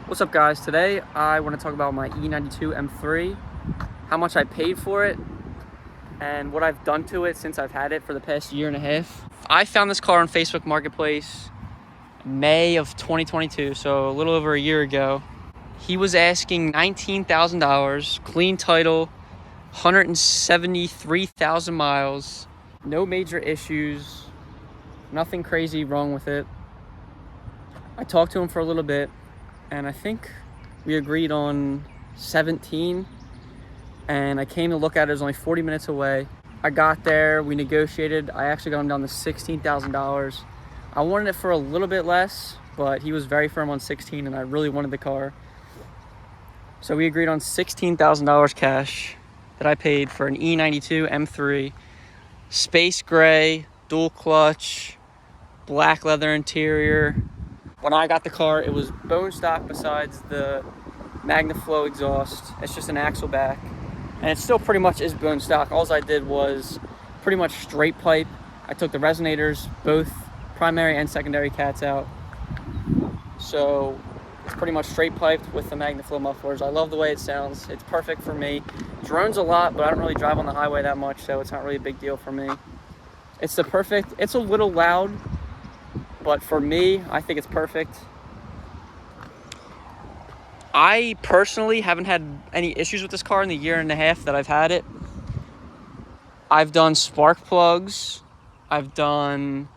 What's up, guys? Today I want to talk about my E92 M3, how much I paid for it, and what I've done to it since I've had it for the past year and a half. I found this car on Facebook Marketplace May of 2022, so a little over a year ago. He was asking $19,000, clean title, 173,000 miles, no major issues, nothing crazy wrong with it. I talked to him for a little bit, and I think we agreed on 17, and I came to look at it. It was only 40 minutes away. I got there, we negotiated. I actually got him down to $16,000. I wanted it for a little bit less, but he was very firm on 16, and I really wanted the car. So we agreed on $16,000 cash that I paid for an E92 M3, space gray, dual clutch, black leather interior. When I got the car, it was bone stock besides the MagnaFlow exhaust. It's just an axle back, and it still pretty much is bone stock. All I did was pretty much straight pipe. I took the resonators, both primary and secondary cats out. So it's pretty much straight piped with the MagnaFlow mufflers. I love the way it sounds. It's perfect for me. Drones a lot, but I don't really drive on the highway that much, so it's not really a big deal for me. It's a little loud, but for me, I think it's perfect. I personally haven't had any issues with this car in the year and a half that I've had it. I've done spark plugs. I've done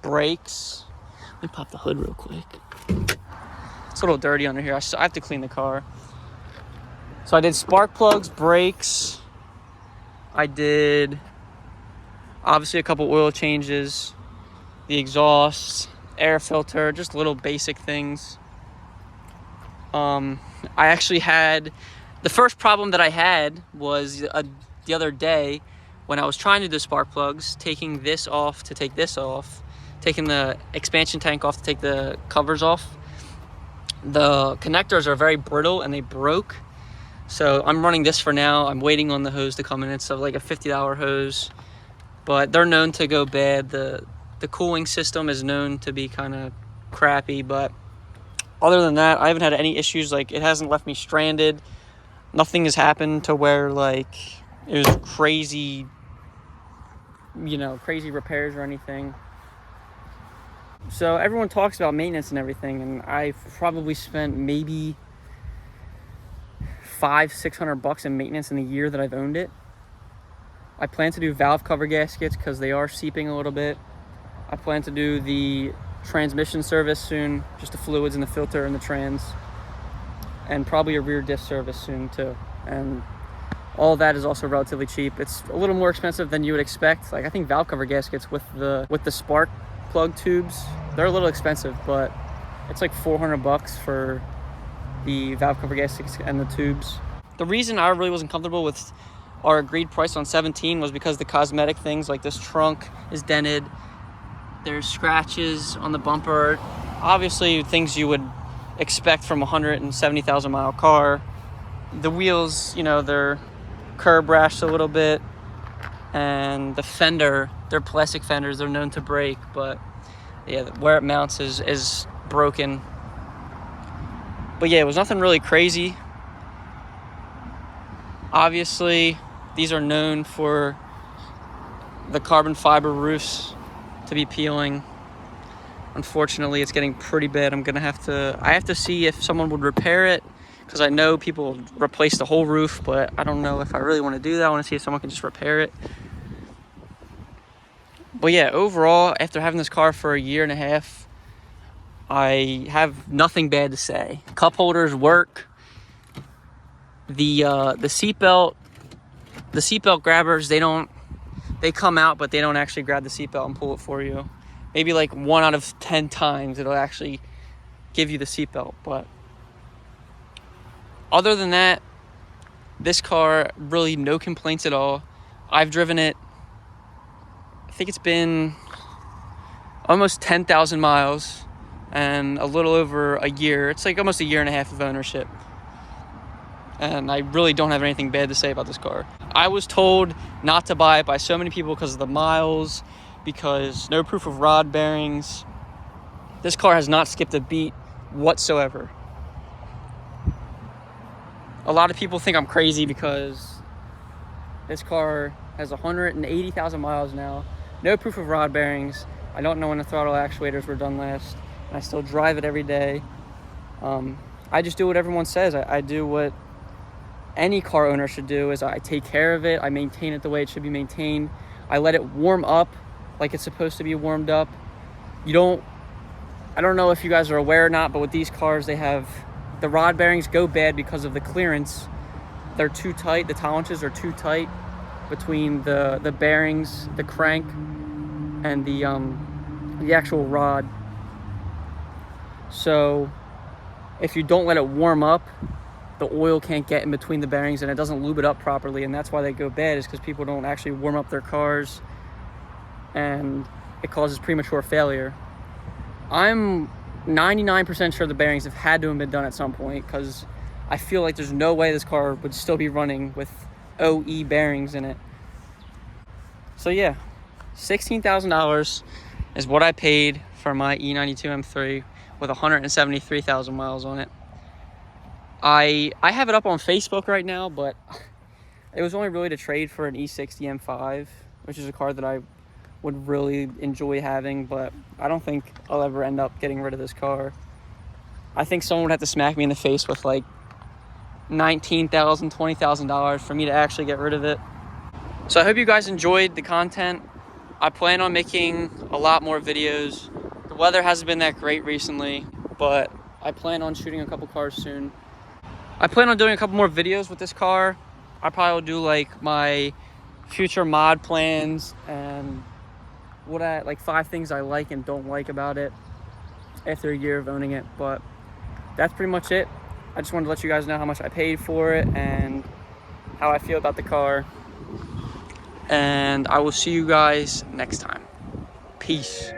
brakes. Let me pop the hood real quick. It's a little dirty under here. I have to clean the car. So I did spark plugs, brakes. I did obviously a couple oil changes, the exhaust, air filter, just little basic things. I actually had, the first problem that I had was the other day when I was trying to do spark plugs, taking this off to take this off, taking the expansion tank off to take the covers off. The connectors are very brittle and they broke. So I'm running this for now. I'm waiting on the hose to come in. It's like a $50 hose, but they're known to go bad. The cooling system is known to be kind of crappy, but other than that, I haven't had any issues. Like, it hasn't left me stranded. Nothing has happened to where, like, it was crazy, crazy repairs or anything. So everyone talks about maintenance and everything, and I've probably spent maybe $500-600 in maintenance in the year that I've owned it. I plan to do valve cover gaskets because they are seeping a little bit. I plan to do the transmission service soon, just the fluids and the filter and the trans, and probably a rear disc service soon too. And all that is also relatively cheap. It's a little more expensive than you would expect. Like, I think valve cover gaskets with the spark plug tubes, they're a little expensive, but it's like $400 for the valve cover gaskets and the tubes. The reason I really wasn't comfortable with our agreed price on 17 was because the cosmetic things, like this trunk is dented, there's scratches on the bumper, obviously things you would expect from a 170,000 mile car. The wheels, they're curb rashed a little bit, and the fender, they're plastic fenders, they're known to break, but yeah, where it mounts is broken. But yeah, it was nothing really crazy. Obviously, these are known for the carbon fiber roofs to be peeling. Unfortunately, it's getting pretty bad. I have to see if someone would repair it, because I know people replace the whole roof, but I don't know if I really want to do that. I want to see if someone can just repair it. But yeah, overall, after having this car for a year and a half, I have nothing bad to say. Cup holders work. The seatbelt grabbers, they come out, but they don't actually grab the seatbelt and pull it for you. Maybe like 1 out of 10 times it'll actually give you the seatbelt. But other than that, this car, really no complaints at all. I've driven it, I think it's been almost 10,000 miles and a little over a year. It's like almost a year and a half of ownership. And I really don't have anything bad to say about this car. I was told not to buy it by so many people because of the miles, because no proof of rod bearings. This car has not skipped a beat whatsoever. A lot of people think I'm crazy because this car has 180,000 miles now, no proof of rod bearings. I don't know when the throttle actuators were done last, and I still drive it every day. I just do what everyone says. I do what any car owner should do, is I take care of it. I maintain it the way it should be maintained. I let it warm up like it's supposed to be warmed up. I don't know if you guys are aware or not, but with these cars, they have the rod bearings go bad because of the clearance. They're too tight. The tolerances are too tight between the bearings, the crank, and the actual rod. So if you don't let it warm up, the oil can't get in between the bearings and it doesn't lube it up properly, and that's why they go bad, is because people don't actually warm up their cars and it causes premature failure. I'm 99% sure the bearings have had to have been done at some point, because I feel like there's no way this car would still be running with OE bearings in it. So yeah, $16,000 is what I paid for my E92 M3 with 173,000 miles on it. I have it up on Facebook right now, but it was only really to trade for an E90 M3, which is a car that I would really enjoy having, but I don't think I'll ever end up getting rid of this car. I think someone would have to smack me in the face with like $19,000, $20,000 for me to actually get rid of it. So I hope you guys enjoyed the content. I plan on making a lot more videos. The weather hasn't been that great recently, but I plan on shooting a couple cars soon. I plan on doing a couple more videos with this car. I probably will do like my future mod plans and like 5 things I like and don't like about it after a year of owning it. But that's pretty much it. I just wanted to let you guys know how much I paid for it and how I feel about the car. And I will see you guys next time. Peace.